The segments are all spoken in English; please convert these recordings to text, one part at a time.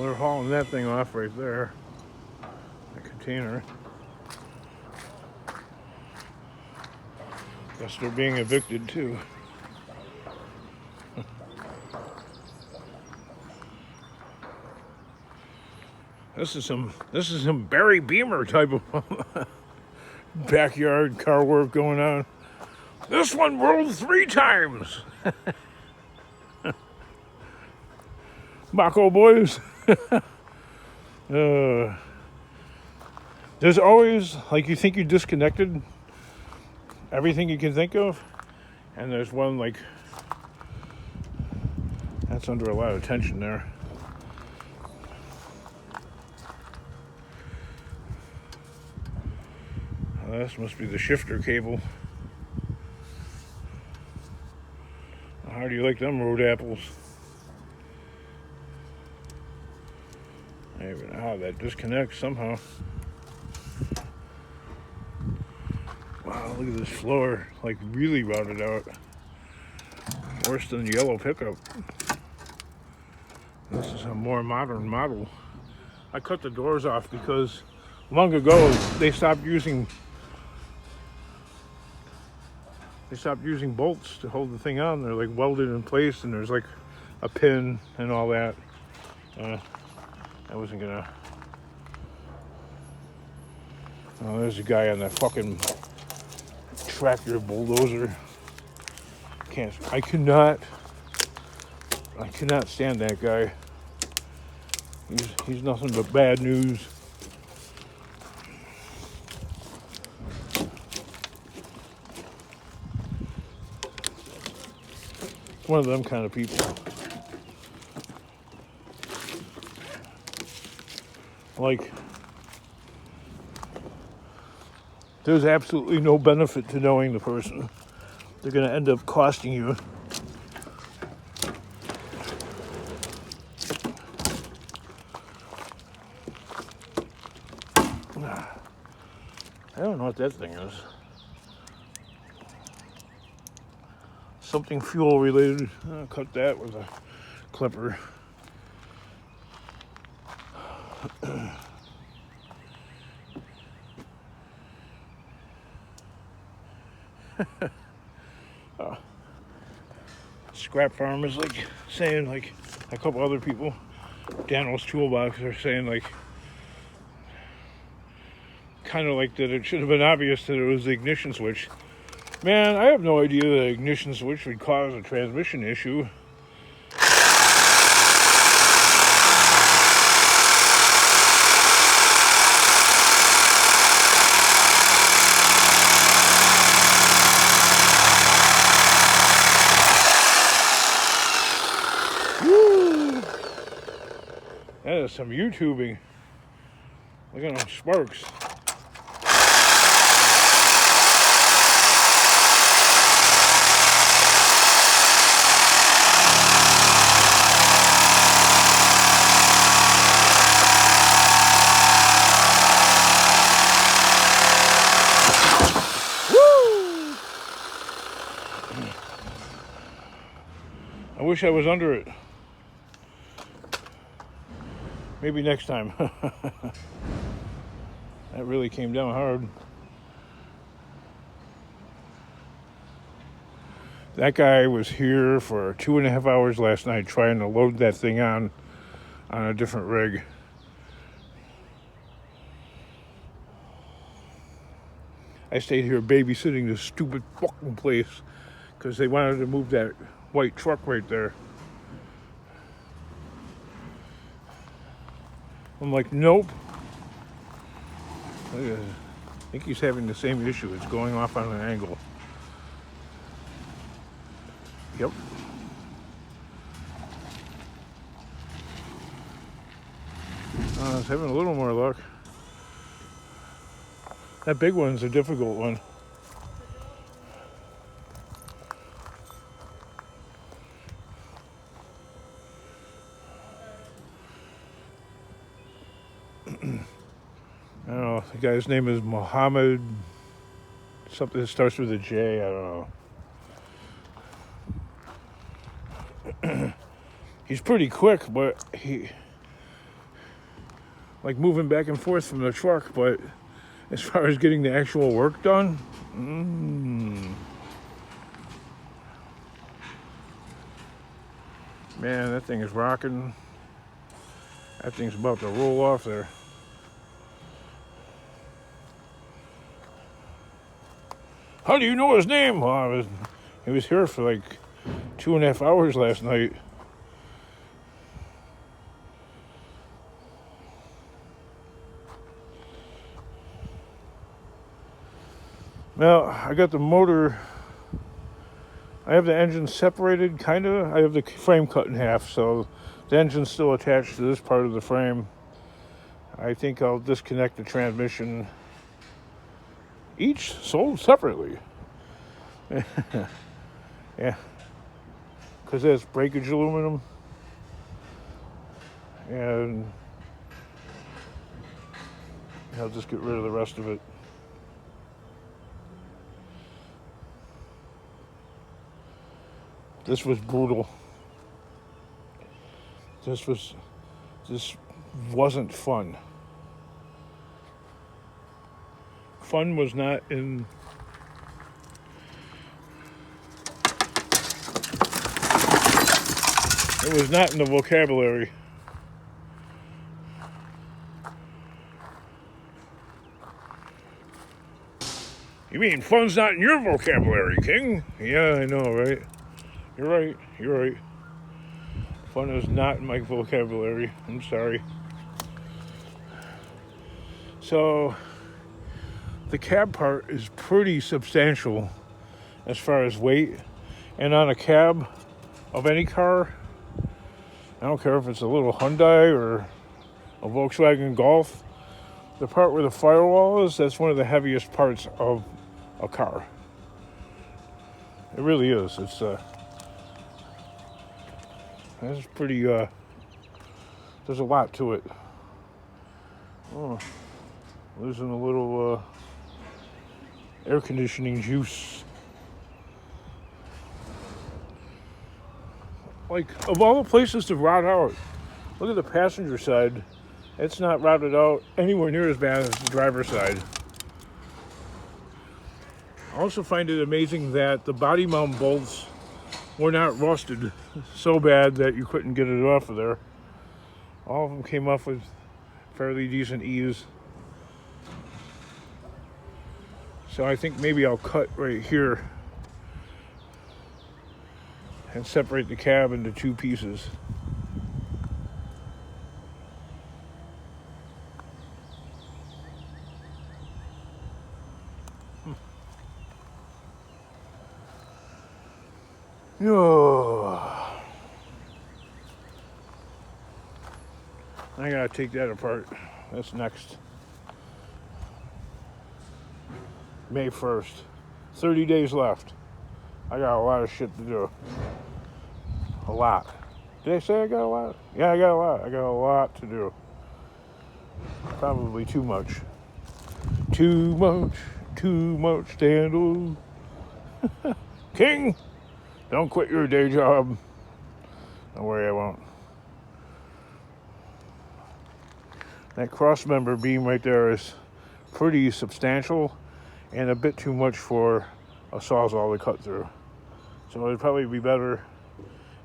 They're hauling that thing off right there. The container. Guess they're being evicted too. This is some Barry Beamer type of backyard car work going on. This one rolled 3 times. Mako boys. There's always, like, you think you disconnected everything you can think of, and there's one, like, that's under a lot of tension there. This must be the shifter cable. How do you like them road apples? I don't even know how that disconnects somehow. Wow, look at this floor, like really routed out. Worse than the yellow pickup. This is a more modern model. I cut the doors off because long ago they stopped using bolts to hold the thing on. They're like welded in place, and there's like a pin and all that. I wasn't gonna. Oh, there's a guy on that fucking tractor bulldozer. I cannot stand that guy. He's nothing but bad news. One of them kind of people. Like, there's absolutely no benefit to knowing the person. They're going to end up costing you. I don't know what that thing is. Something fuel related. I'll cut that with a clipper. Scrap Farm is like saying, like a couple other people, Daniel's Toolbox are saying, like, kind of like that it should have been obvious that it was the ignition switch. Man, I have no idea the ignition switch would cause a transmission issue. Woo! That is some YouTubing. Look at those sparks. I wish I was under it. Maybe next time. That really came down hard. That guy was here for 2.5 hours last night trying to load that thing on a different rig. I stayed here babysitting this stupid fucking place because they wanted to move that white truck right there. I'm like, nope. I think he's having the same issue. It's going off on an angle. Yep. I was having a little more luck. That big one's a difficult one. I don't know. The guy's name is Mohammed. Something that starts with a J. I don't know. He's pretty quick, but like moving back and forth from the truck, but as far as getting the actual work done, man, that thing is rocking. That thing's about to roll off there. How do you know his name? Well, he was here for like 2.5 hours last night. Now, I got the motor, I have the engine separated, kind of. I have the frame cut in half, so the engine's still attached to this part of the frame. I think I'll disconnect the transmission, each sold separately. Yeah, because that's breakage aluminum. And I'll just get rid of the rest of it. This was brutal. This wasn't fun. Fun was not in. It was not in the vocabulary. You mean fun's not in your vocabulary, King? Yeah, I know, right? You're right. Fun is not in my vocabulary. I'm sorry. So, the cab part is pretty substantial as far as weight. And on a cab of any car, I don't care if it's a little Hyundai or a Volkswagen Golf, the part where the firewall is, that's one of the heaviest parts of a car. It really is. It's pretty, there's a lot to it. Oh, losing a little air conditioning juice. Like, of all the places to route out, look at the passenger side. It's not routed out anywhere near as bad as the driver's side. I also find it amazing that the body mount bolts were not rusted so bad that you couldn't get it off of there. All of them came off with fairly decent ease. So I think maybe I'll cut right here and separate the cab into two pieces. I gotta take that apart. That's next. May 1st. 30 days left. I got a lot of shit to do. A lot. Did I say I got a lot? Yeah, I got a lot. I got a lot to do. Probably too much. Too much to handle. King, don't quit your day job. Don't worry, I won't. That cross member beam right there is pretty substantial and a bit too much for a Sawzall to cut through. So it'd probably be better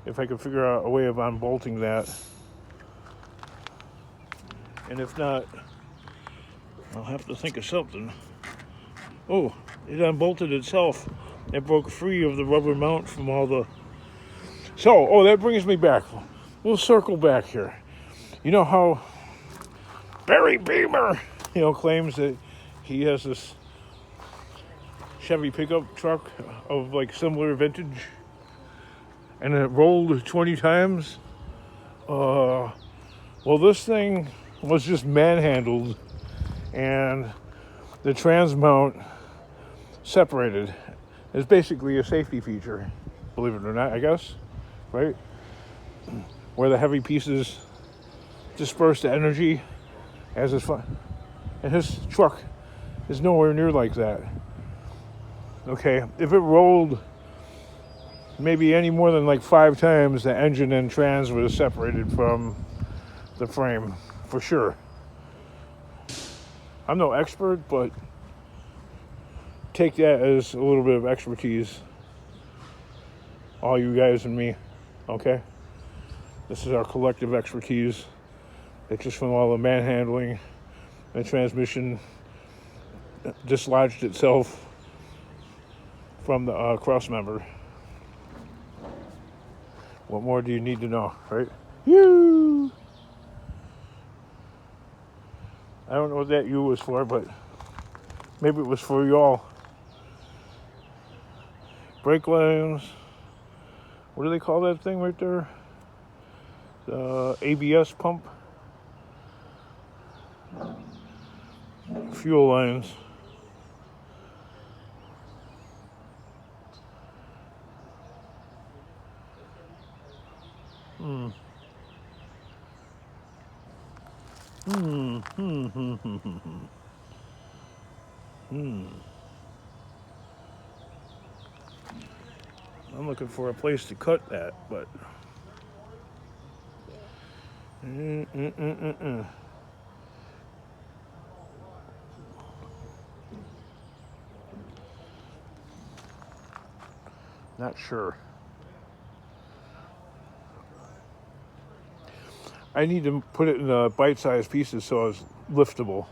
if I could figure out a way of unbolting that. And if not, I'll have to think of something. Oh, it unbolted itself. It broke free of the rubber mount from all the... So, that brings me back. We'll circle back here. You know how Barry Beamer, claims that he has this Chevy pickup truck of like similar vintage and it rolled 20 times? Well, this thing was just manhandled and the trans mount separated. It's basically a safety feature, believe it or not, I guess, right? Where the heavy pieces disperse the energy as it's fun. And his truck is nowhere near like that. Okay, if it rolled maybe any more than like 5 times, the engine and trans were separated from the frame, for sure. I'm no expert, but take that as a little bit of expertise. All you guys and me, okay? This is our collective expertise. It's just from all the manhandling and transmission dislodged itself from the cross member. What more do you need to know, right? You. I don't know what that U was for, but maybe it was for y'all. Brake lines. What do they call that thing right there? The ABS pump. Fuel lines. I'm looking for a place to cut that, but not sure. I need to put it in bite-sized pieces so it's liftable.